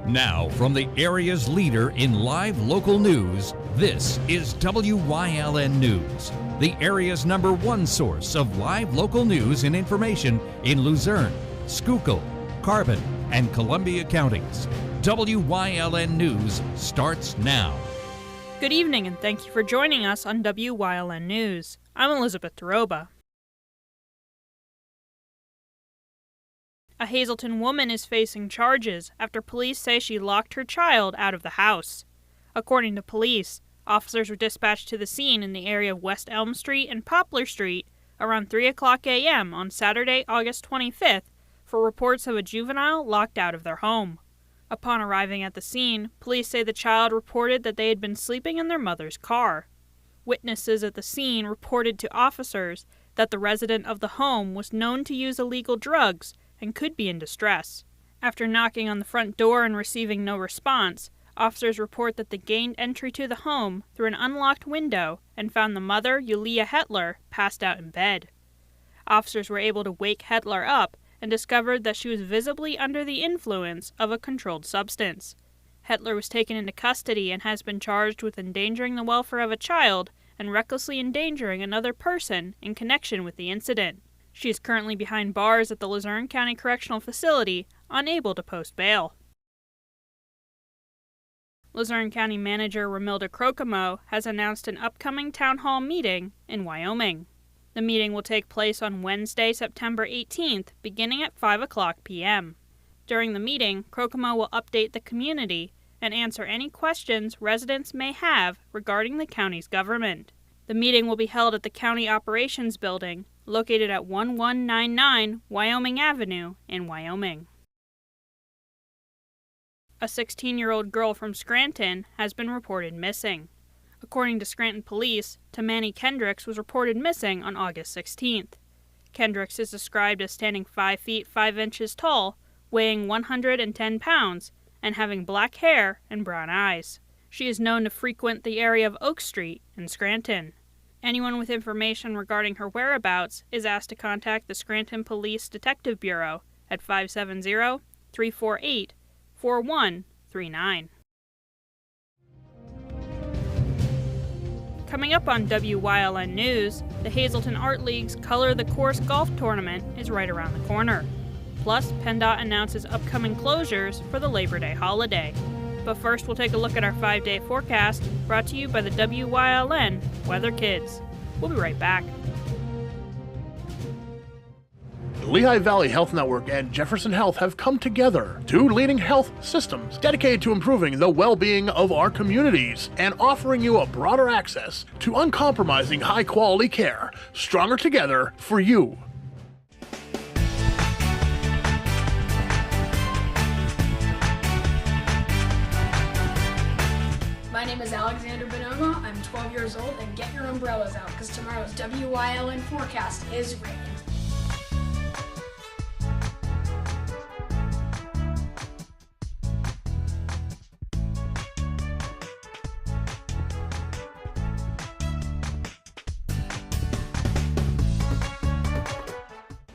Now, from the area's leader in live local news, this is WYLN News, the area's #1 source of live local news and information in Luzerne, Schuylkill, Carbon, and Columbia counties. WYLN News starts now. Good evening, and thank you for joining us on WYLN News. I'm Elizabeth Doroba. A Hazleton woman is facing charges after police say she locked her child out of the house. According to police, officers were dispatched to the scene in the area of West Elm Street and Poplar Street around 3 o'clock a.m. on Saturday, August 25th, for reports of a juvenile locked out of their home. Upon arriving at the scene, police say the child reported that they had been sleeping in their mother's car. Witnesses at the scene reported to officers that the resident of the home was known to use illegal drugs and could be in distress. After knocking on the front door and receiving no response, officers report that they gained entry to the home through an unlocked window and found the mother, Yulia Hetler, passed out in bed. Officers were able to wake Hetler up and discovered that she was visibly under the influence of a controlled substance. Hetler was taken into custody and has been charged with endangering the welfare of a child and recklessly endangering another person in connection with the incident. She is currently behind bars at the Luzerne County Correctional Facility, unable to post bail. Luzerne County Manager Ramilda Crocomo has announced an upcoming town hall meeting in Wyoming. The meeting will take place on Wednesday, September 18th, beginning at 5 o'clock p.m. During the meeting, Crocomo will update the community and answer any questions residents may have regarding the county's government. The meeting will be held at the County Operations Building, located at 1199 Wyoming Avenue in Wyoming. A 16-year-old girl from Scranton has been reported missing. According to Scranton Police, Tamani Kendricks was reported missing on August 16th. Kendricks is described as standing 5 feet 5 inches tall, weighing 110 pounds, and having black hair and brown eyes. She is known to frequent the area of Oak Street in Scranton. Anyone with information regarding her whereabouts is asked to contact the Scranton Police Detective Bureau at 570-348-4139. Coming up on WYLN News, the Hazleton Art League's Color the Course golf tournament is right around the corner. Plus, PennDOT announces upcoming closures for the Labor Day holiday. But first, we'll take a look at our 5-day forecast, brought to you by the WYLN Weather Kids. We'll be right back. The Lehigh Valley Health Network and Jefferson Health have come together, two leading health systems dedicated to improving the well-being of our communities and offering you a broader access to uncompromising high-quality care, stronger together for you. My name is Alexander Bonoma. I'm 12 years old, and get your umbrellas out because tomorrow's WYLN forecast is rain.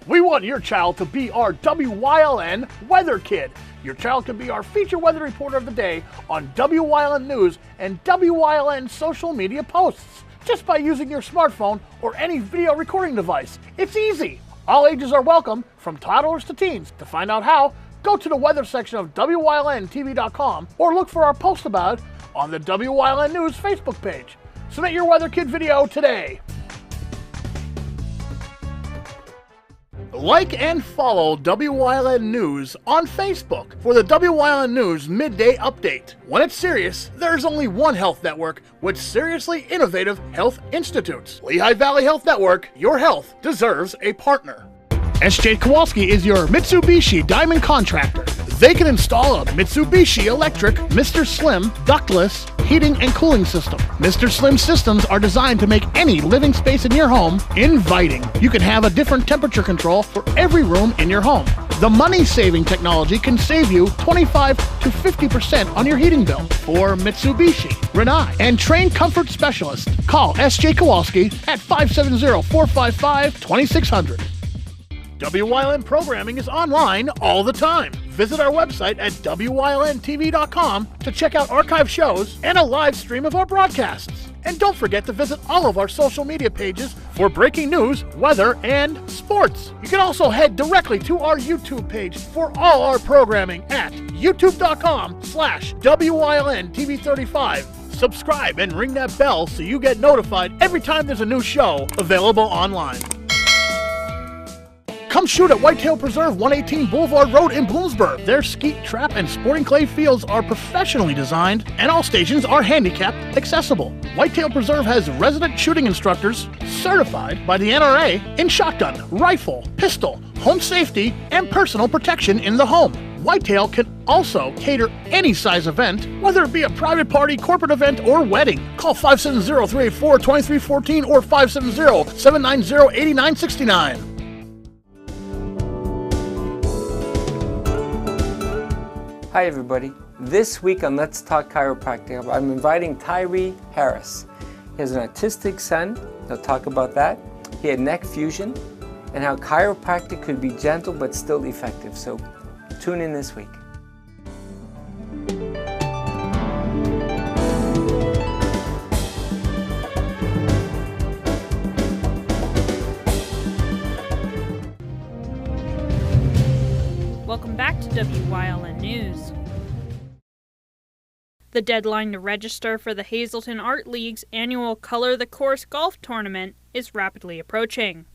We want your child to be our WYLN Weather Kid. Your child can be our feature weather reporter of the day on WYLN News and WYLN social media posts, just by using your smartphone or any video recording device. It's easy. All ages are welcome, from toddlers to teens. To find out how, go to the weather section of WYLNTV.com or look for our post about it on the WYLN News Facebook page. Submit your Weather Kid video today. Like and follow WYLN News on Facebook for the WYLN News Midday Update. When it's serious, there's only one health network with seriously innovative health institutes. Lehigh Valley Health Network, your health deserves a partner. SJ Kowalski is your Mitsubishi Diamond Contractor. They can install a Mitsubishi electric Mr. Slim ductless heating and cooling system. Mr. Slim systems are designed to make any living space in your home inviting. You can have a different temperature control for every room in your home. The money-saving technology can save you 25 to 50% on your heating bill. For Mitsubishi, Rinnai, and trained comfort specialists, call SJ Kowalski at 570-455-2600. WYLN programming is online all the time. Visit our website at WYLNTV.com to check out archive shows and a live stream of our broadcasts. And don't forget to visit all of our social media pages for breaking news, weather, and sports. You can also head directly to our YouTube page for all our programming at youtube.com/WYLNTV35. Subscribe and ring that bell so you get notified every time there's a new show available online. Come shoot at Whitetail Preserve, 118 Boulevard Road in Bloomsburg. Their skeet, trap, and sporting clay fields are professionally designed, and all stations are handicap accessible. Whitetail Preserve has resident shooting instructors certified by the NRA in shotgun, rifle, pistol, home safety, and personal protection in the home. Whitetail can also cater any size event, whether it be a private party, corporate event, or wedding. Call 570-384-2314 or 570-790-8969. Hi everybody. This week on Let's Talk Chiropractic, I'm inviting Tyree Harris. He has an autistic son. He'll talk about that. He had neck fusion and how chiropractic could be gentle but still effective. So tune in this week. Welcome back to WYLN News. The deadline to register for the Hazleton Art League's annual Color the Course golf tournament is rapidly approaching.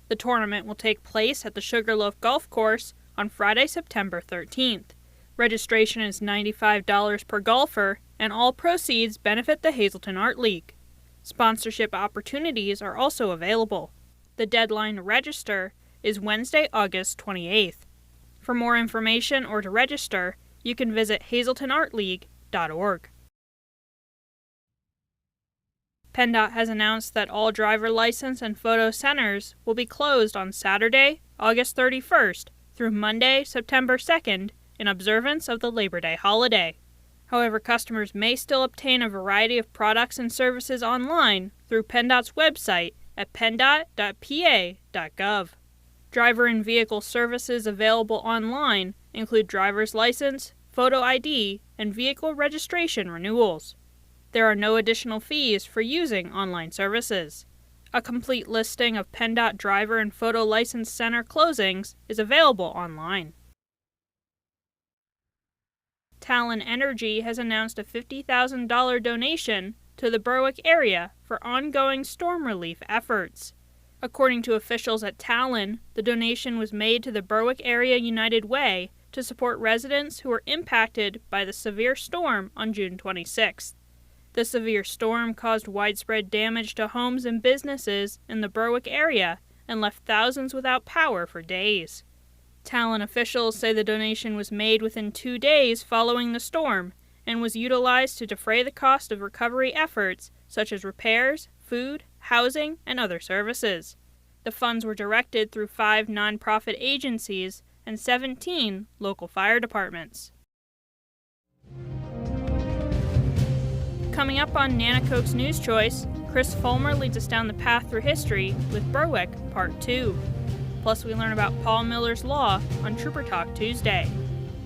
The tournament will take place at the Sugarloaf Golf Course on Friday, September 13th. Registration is $95 per golfer, and all proceeds benefit the Hazleton Art League. Sponsorship opportunities are also available. The deadline to register is Wednesday, August 28th. For more information or to register, you can visit hazeltonartleague.org. PennDOT has announced that all driver license and photo centers will be closed on Saturday, August 31st through Monday, September 2nd in observance of the Labor Day holiday. However, customers may still obtain a variety of products and services online through PennDOT's website at penndot.pa.gov. Driver and vehicle services available online include driver's license, photo ID, and vehicle registration renewals. There are no additional fees for using online services. A complete listing of PennDOT driver and photo license center closings is available online. Talon Energy has announced a $50,000 donation to the Berwick area for ongoing storm relief efforts. According to officials at Talon, the donation was made to the Berwick Area United Way to support residents who were impacted by the severe storm on June 26th. The severe storm caused widespread damage to homes and businesses in the Berwick area and left thousands without power for days. Talon officials say the donation was made within 2 days following the storm and was utilized to defray the cost of recovery efforts such as repairs, food, housing, and other services. The funds were directed through 5 nonprofit agencies and 17 local fire departments. Coming up on Nanacoke's News Choice, Chris Fulmer leads us down the path through history with Berwick Part 2. Plus, we learn about Paul Miller's Law on Trooper Talk Tuesday.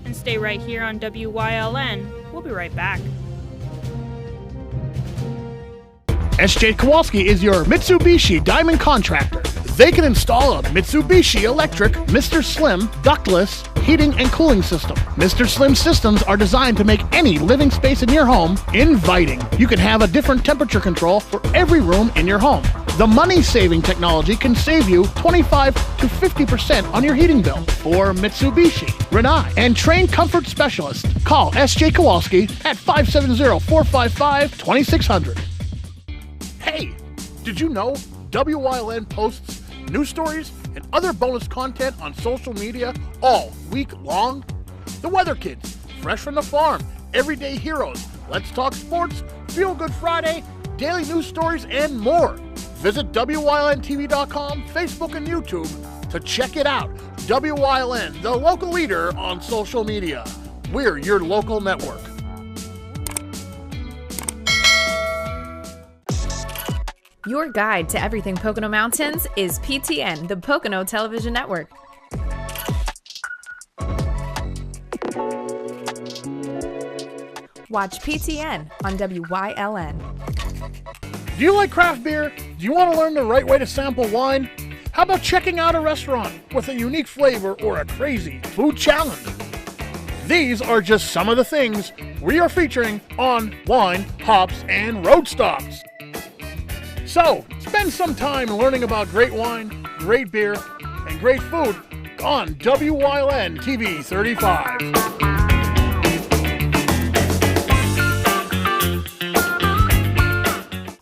And stay right here on WYLN. We'll be right back. SJ Kowalski is your Mitsubishi Diamond contractor. They can install a Mitsubishi electric Mr. Slim ductless heating and cooling system. Mr. Slim systems are designed to make any living space in your home inviting. You can have a different temperature control for every room in your home. The money-saving technology can save you 25 to 50% on your heating bill. For Mitsubishi, Rinnai, and trained comfort specialists, call SJ Kowalski at 570-455-2600. Hey, did you know WYLN posts news stories and other bonus content on social media all week long? The Weather Kids, Fresh from the Farm, Everyday Heroes, Let's Talk Sports, Feel Good Friday, daily news stories, and more. Visit WYLNTV.com, Facebook, and YouTube to check it out. WYLN, the local leader on social media. We're your local network. Your guide to everything Pocono Mountains is PTN, the Pocono Television Network. Watch PTN on WYLN. Do you like craft beer? Do you want to learn the right way to sample wine? How about checking out a restaurant with a unique flavor or a crazy food challenge? These are just some of the things we are featuring on Wine, Hops, and Road Stops. So, spend some time learning about great wine, great beer, and great food on WYLN TV 35.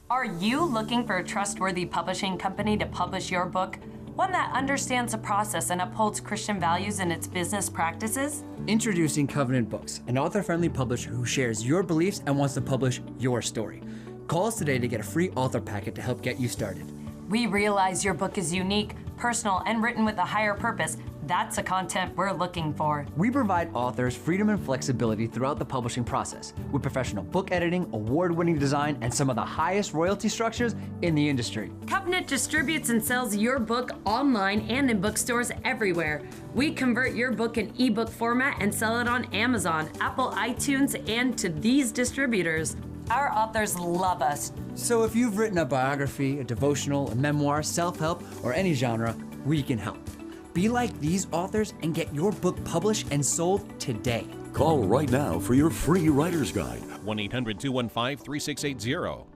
Are you looking for a trustworthy publishing company to publish your book? One that understands the process and upholds Christian values in its business practices? Introducing Covenant Books, an author-friendly publisher who shares your beliefs and wants to publish your story. Call us today to get a free author packet to help get you started. We realize your book is unique, personal, and written with a higher purpose. That's the content we're looking for. We provide authors freedom and flexibility throughout the publishing process with professional book editing, award-winning design, and some of the highest royalty structures in the industry. Covenant distributes and sells your book online and in bookstores everywhere. We convert your book in ebook format and sell it on Amazon, Apple iTunes, and to these distributors. Our authors love us. So if you've written a biography, a devotional, a memoir, self-help, or any genre, we can help. Be like these authors and get your book published and sold today. Call right now for your free writer's guide. 1-800-215-3680.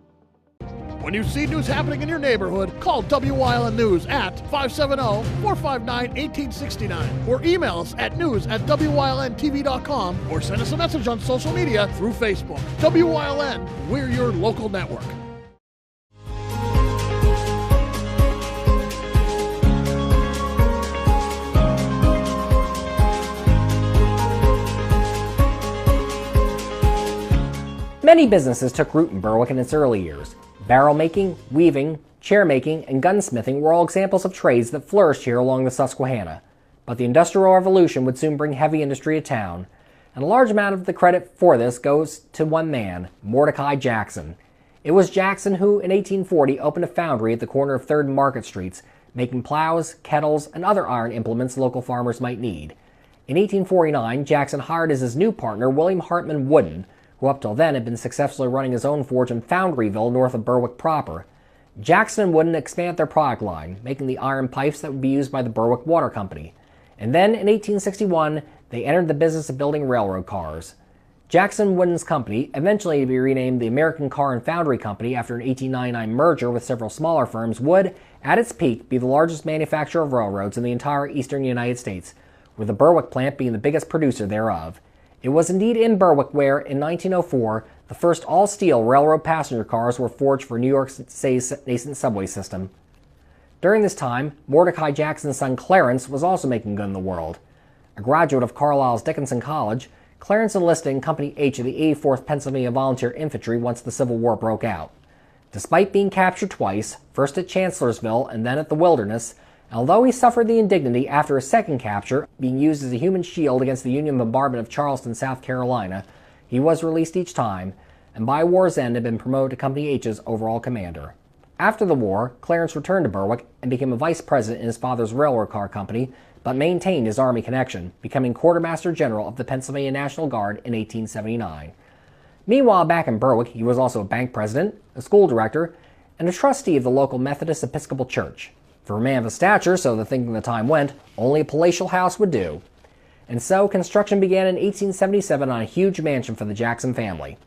When you see news happening in your neighborhood, call WYLN News at 570-459-1869 or email us at news@WYLNTV.com or send us a message on social media through Facebook. WYLN, we're your local network. Many businesses took root in Berwick in its early years. Barrel making, weaving, chair making, and gunsmithing were all examples of trades that flourished here along the Susquehanna. But the Industrial Revolution would soon bring heavy industry to town, and a large amount of the credit for this goes to one man, Mordecai Jackson. It was Jackson who, in 1840, opened a foundry at the corner of 3rd and Market Streets, making plows, kettles, and other iron implements local farmers might need. In 1849, Jackson hired as his new partner William Hartman Wooden, who up till then had been successfully running his own forge in Foundryville north of Berwick proper. Jackson and Wooden expanded their product line, making the iron pipes that would be used by the Berwick Water Company. And then, in 1861, they entered the business of building railroad cars. Jackson and Wooden's company, eventually to be renamed the American Car and Foundry Company after an 1899 merger with several smaller firms, would, at its peak, be the largest manufacturer of railroads in the entire eastern United States, with the Berwick plant being the biggest producer thereof. It was indeed in Berwick where, in 1904, the first all-steel railroad passenger cars were forged for New York City's nascent subway system. During this time, Mordecai Jackson's son Clarence was also making good in the world. A graduate of Carlisle's Dickinson College, Clarence enlisted in Company H of the 84th Pennsylvania Volunteer Infantry once the Civil War broke out. Despite being captured twice, first at Chancellorsville and then at the Wilderness, although he suffered the indignity after his second capture, being used as a human shield against the Union bombardment of Charleston, South Carolina, he was released each time, and by war's end had been promoted to Company H's overall commander. After the war, Clarence returned to Berwick and became a vice president in his father's railroad car company, but maintained his Army connection, becoming Quartermaster General of the Pennsylvania National Guard in 1879. Meanwhile, back in Berwick, he was also a bank president, a school director, and a trustee of the local Methodist Episcopal Church. For a man of his stature, so the thinking of the time went, only a palatial house would do. And so, construction began in 1877 on a huge mansion for the Jackson family.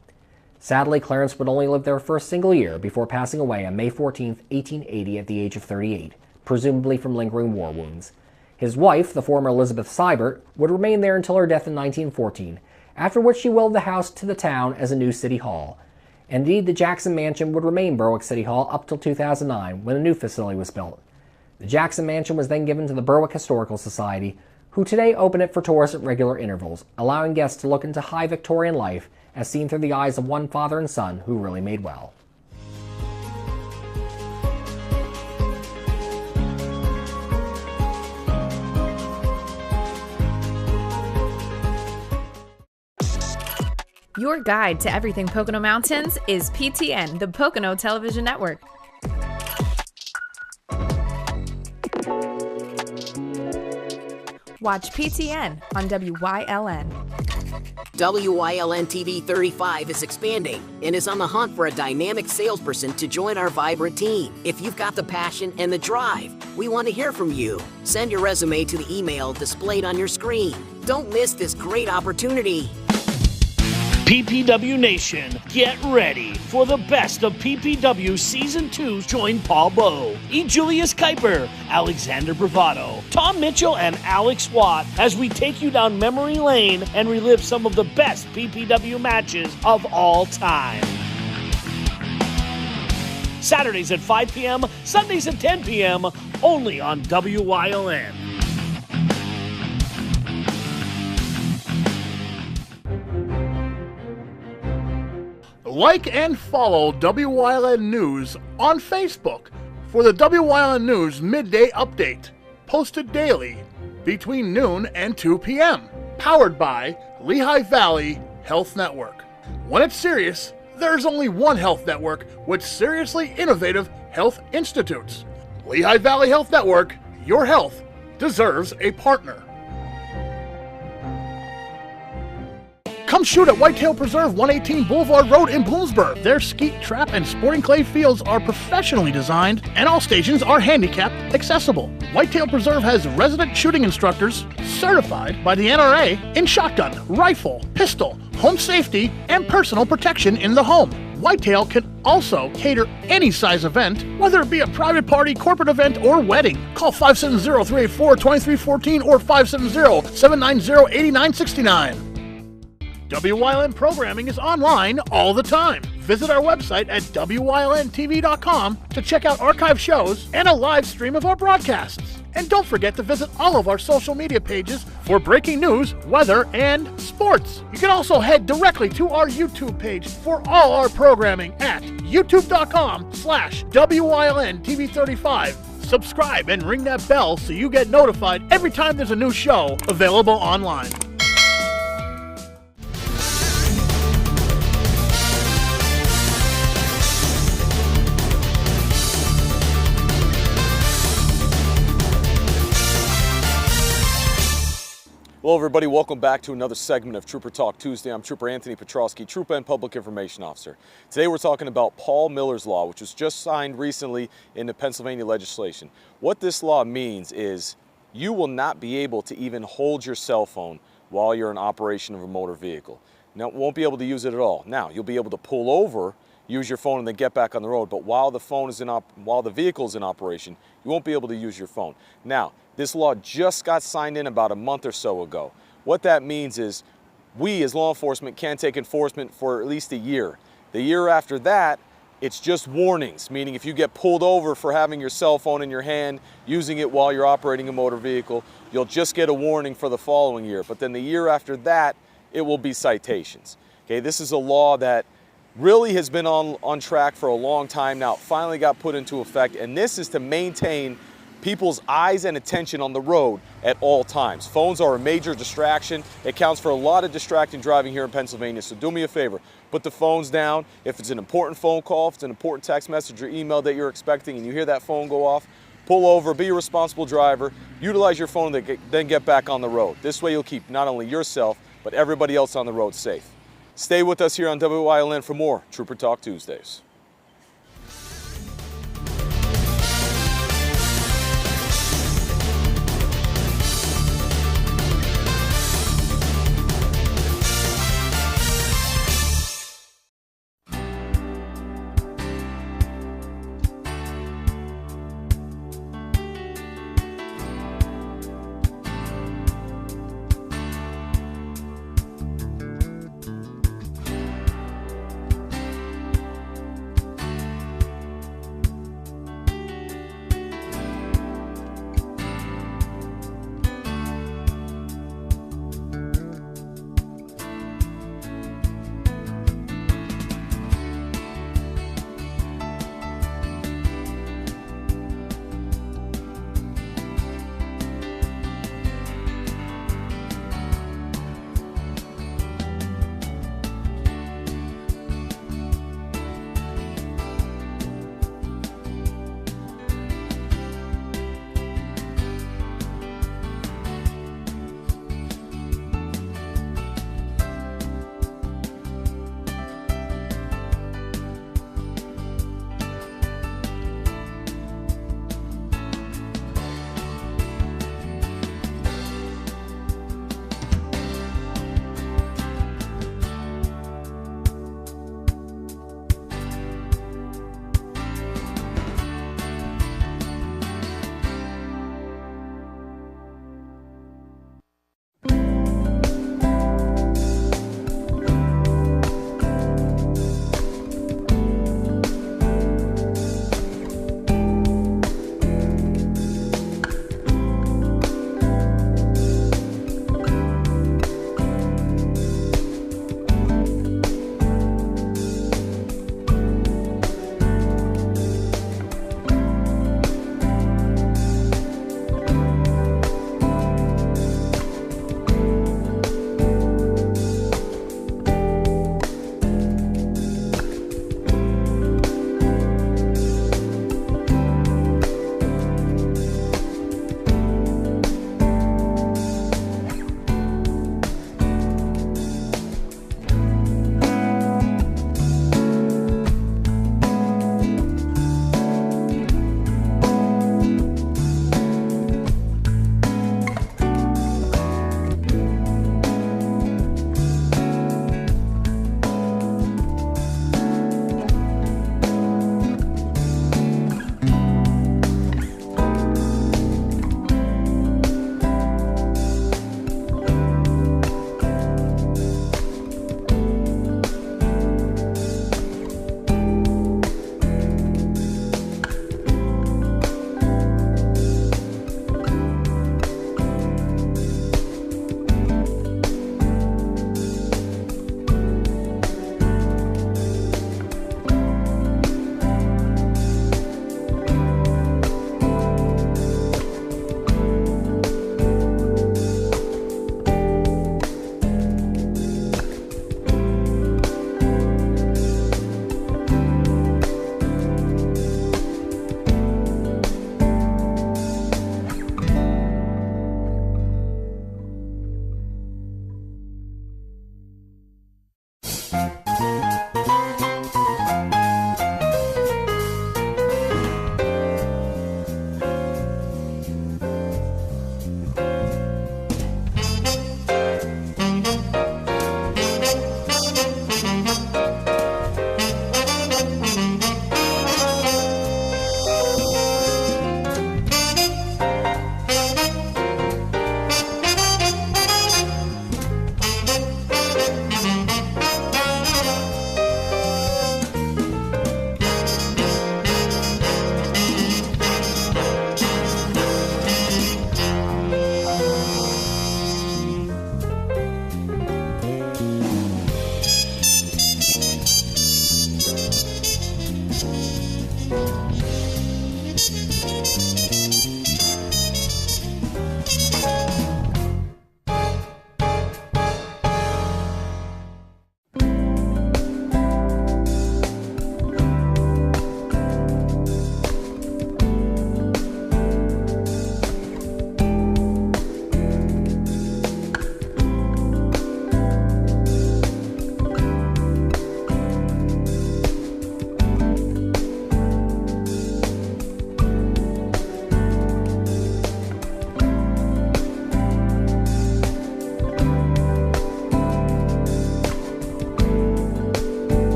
Sadly, Clarence would only live there for a single year before passing away on May 14, 1880 at the age of 38, presumably from lingering war wounds. His wife, the former Elizabeth Seibert, would remain there until her death in 1914, after which she willed the house to the town as a new city hall. Indeed, the Jackson Mansion would remain Berwick City Hall up till 2009, when a new facility was built. The Jackson Mansion was then given to the Berwick Historical Society, who today open it for tourists at regular intervals, allowing guests to look into high Victorian life as seen through the eyes of one father and son who really made well. Your guide to everything Pocono Mountains is PTN, the Pocono Television Network. Watch PTN on WYLN. WYLN TV 35 is expanding and is on the hunt for a dynamic salesperson to join our vibrant team. If you've got the passion and the drive, we want to hear from you. Send your resume to the email displayed on your screen. Don't miss this great opportunity. PPW Nation, get ready for the best of PPW Season 2. Join Paul Bowe, E. Julius Kuiper, Alexander Bravado, Tom Mitchell, and Alex Watt as we take you down memory lane and relive some of the best PPW matches of all time. Saturdays at 5 p.m., Sundays at 10 p.m., only on WYLN. Like and follow WYLN News on Facebook for the WYLN News Midday Update, posted daily between noon and 2 p.m., powered by Lehigh Valley Health Network. When it's serious, there's only one health network with seriously innovative health institutes. Lehigh Valley Health Network, your health deserves a partner. Come shoot at Whitetail Preserve 118 Boulevard Road in Bloomsburg. Their skeet, trap, and sporting clay fields are professionally designed, and all stations are handicap accessible. Whitetail Preserve has resident shooting instructors certified by the NRA in shotgun, rifle, pistol, home safety, and personal protection in the home. Whitetail can also cater any size event, whether it be a private party, corporate event, or wedding. Call 570-384-2314 or 570-790-8969. WYLN programming is online all the time. Visit our website at WYLNTV.com to check out archive shows and a live stream of our broadcasts. And don't forget to visit all of our social media pages for breaking news, weather, and sports. You can also head directly to our YouTube page for all our programming at youtube.com/WYLNTV35. Subscribe and ring that bell so you get notified every time there's a new show available online. Hello everybody, welcome back to another segment of Trooper Talk Tuesday. I'm Trooper Anthony Petrosky, Trooper and Public Information Officer. Today we're talking about Paul Miller's Law, which was just signed recently into Pennsylvania legislation. What this law means is you will not be able to even hold your cell phone while you're in operation of a motor vehicle. Now, won't be able to use it at all. Now, you'll be able to pull over, use your phone, and then get back on the road. But while the vehicle is in operation, you won't be able to use your phone. Now, this law just got signed in about a month or so ago. What that means is we as law enforcement can't take enforcement for at least a year. The year after that, it's just warnings, meaning if you get pulled over for having your cell phone in your hand, using it while you're operating a motor vehicle, you'll just get a warning for the following year. But then the year after that, it will be citations. Okay, this is a law that really has been on track for a long time now. It finally got put into effect, and this is to maintain people's eyes and attention on the road at all times. Phones are a major distraction. It counts for a lot of distracting driving here in Pennsylvania, so do me a favor. Put the phones down. If it's an important phone call, if it's an important text message or email that you're expecting and you hear that phone go off, pull over, be a responsible driver, utilize your phone, then get back on the road. This way you'll keep not only yourself, but everybody else on the road safe. Stay with us here on WYLN for more Trooper Talk Tuesdays.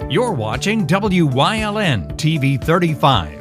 You're watching WYLN TV 35,